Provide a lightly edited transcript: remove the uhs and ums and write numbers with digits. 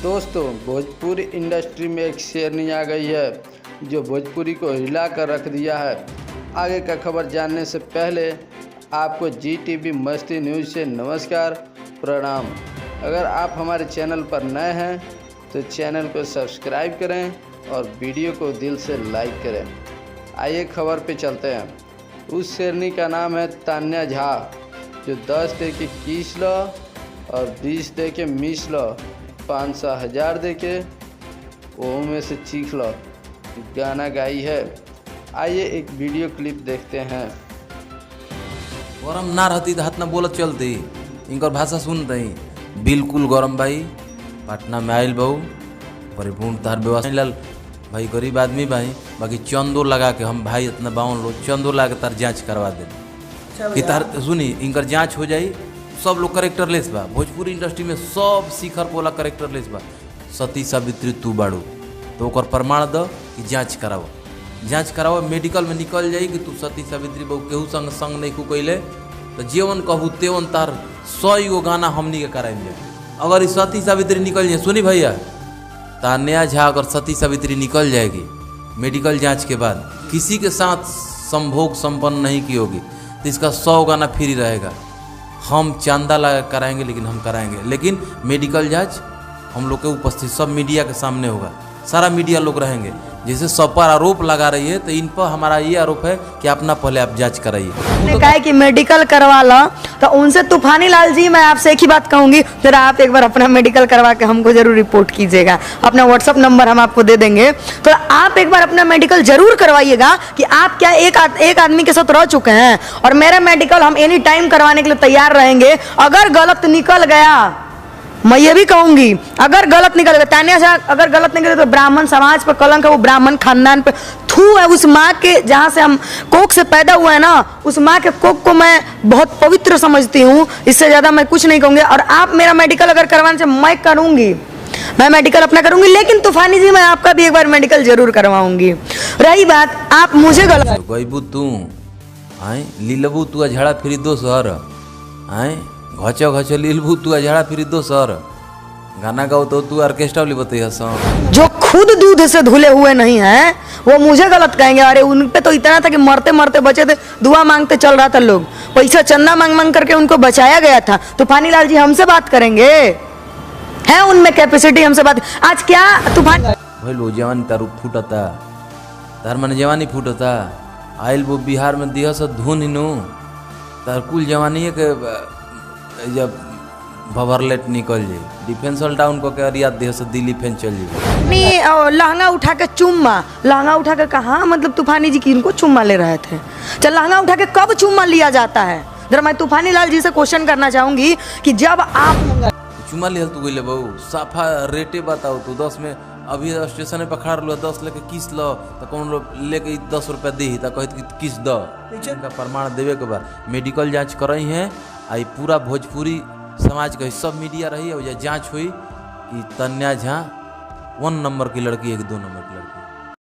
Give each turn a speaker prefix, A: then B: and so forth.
A: दोस्तों, भोजपुरी इंडस्ट्री में एक शेरनी आ गई है जो भोजपुरी को हिला कर रख दिया है। आगे का खबर जानने से पहले आपको GTV मस्ती न्यूज़ से नमस्कार प्रणाम। अगर आप हमारे चैनल पर नए हैं तो चैनल को सब्सक्राइब करें और वीडियो को दिल से लाइक करें। आइए खबर पे चलते हैं। उस शेरनी का नाम है तान्या झा, जो 10 दे के किस लो और 20 दे के मिस लो, 500,000 दे के वो में से चीख लो गाना गाई है। आइए एक वीडियो क्लिप देखते हैं।
B: गरम ना रहती तो हाथ ना बोलत चलती, इनकर भाषा सुनते बिल्कुल गरम भाई। पटना में आयल बहु परिपूर्ण तार व्यवस्था लाल भाई, गरीब आदमी भाई, बाकी चंदो लगा के हम भाई इतना बावन लोग चंदो लगा के तार जाँच करवा दे कि तार सुनी इनकर जाँच हो जाई। सब लोग करेक्टरलेस बा, भोजपुरी इंडस्ट्री में सब शिखर पोला करेक्टरलेस बा। सती सावित्री तू बाड़ू तो ओकर प्रमाण द कि जांच कराओ मेडिकल में निकल जाई कि तू सती सावित्री बहु केहू संग नहीं को कैले तो जेवन कहू तेवन तार 100 गो गाना हमनी के कराएंगे। अगर सती सावित्री निकल जाए, सुनी भैया, तान्या झा अगर सती सावित्री निकल जाएगी मेडिकल जाँच के बाद, किसी के साथ संभोग संपन्न नहीं की होगी तो इसका 100 गाना फ्री रहेगा। हम चांदा लगा कराएंगे, लेकिन हम कराएंगे, लेकिन मेडिकल जांच हम लोग के उपस्थित सब मीडिया के सामने होगा, सारा मीडिया लोग रहेंगे। जैसे सब पर आरोप लगा रही है तो इन पर हमारा ये आरोप है कि अपना पहले आप जांच कराइए।
C: कहा कि मेडिकल करवा लो तो उनसे तूफानी लाल जी, मैं आपसे एक ही बात कहूंगी, जरा आप एक बार अपना मेडिकल करवा के हमको जरूर रिपोर्ट कीजिएगा। अपना व्हाट्सअप नंबर हम आपको दे देंगे, तो आप एक बार अपना मेडिकल जरूर करवाइएगा कि आप क्या एक आदमी के साथ रह चुके हैं। और मेरा मेडिकल हम एनी टाइम करवाने के लिए तैयार रहेंगे। अगर गलत निकल गया, मैं ये भी कहूंगी, अगर गलत निकल गया तान्या झा, अगर गलत निकले तो ब्राह्मण समाज पर कलंक है, वो ब्राह्मण खानदान पे थू है। उस माँ के जहाँ से हम कोख से पैदा हुए हैं ना, उस माँ के कोख को मैं बहुत पवित्र समझती हूँ। इससे ज़्यादा मैं कुछ नहीं कहूँगी। और आप मेरा मेडिकल अगर करवाने से मैं करूँगी, मैं मेडिकल अपना करूँगी, लेकिन तूफानी जी मैं आपका भी एक बार मेडिकल जरूर करवाऊंगी। रही बात आप मुझे गलत
B: गईबू तू आए लीलबू तू झड़ा फिरी दोसर आए घचो लीलबू तू झड़ा फिरी दोसर गाना गाओ तो तू ऑर्केस्ट्रा ली बतैया।
C: जो खुद दूध से धुले हुए नहीं हैं वो मुझे गलत कहेंगे। अरे उन पे तो इतना था कि मरते मरते बचे थे, दुआ मांगते चल रहा था लोग, पैसा चंदा मांग मांग करके उनको बचाया गया था। तूफानी लाल जी हमसे बात करेंगे, है उनमें कैपेसिटी, हमसे बात। आज क्या तूफान
B: भाई लो जवानी तारू फूटता, तार मन जवानी फूटता आयल वो बिहार में दिया से धुन हिनू तार कुल जवानी के जब भवरलेट निकल जाए डिफेंस टाउन को क्या रियाद देह से दिल्ली फेंस चल जाए।
C: लहंगा उठा के चुम्मा, लहंगा उठा के कहाँ, मतलब तूफानी जी की इनको चुम्मा ले रहे थे। चल लहंगा उठा के कब चुम्मा लिया जाता है? जरा मैं तूफानी लाल जी से क्वेश्चन करना चाहूंगी कि जब आप
B: चुम्मा लिया तू गई बहु साफा रेटे बताओ तू 10 में अभी स्टेशन पर खड़ा लो 10 लेके किस लो तो कौन लेके 10 रुपया दी तो कहते कि किस दो का प्रमाण देवे के बाद मेडिकल जांच करई है। आई पूरा भोजपुरी समाज का सब मीडिया रही है, जांच हुई कि तान्या झा 1 नंबर की लड़की है कि 2 नंबर की लड़की।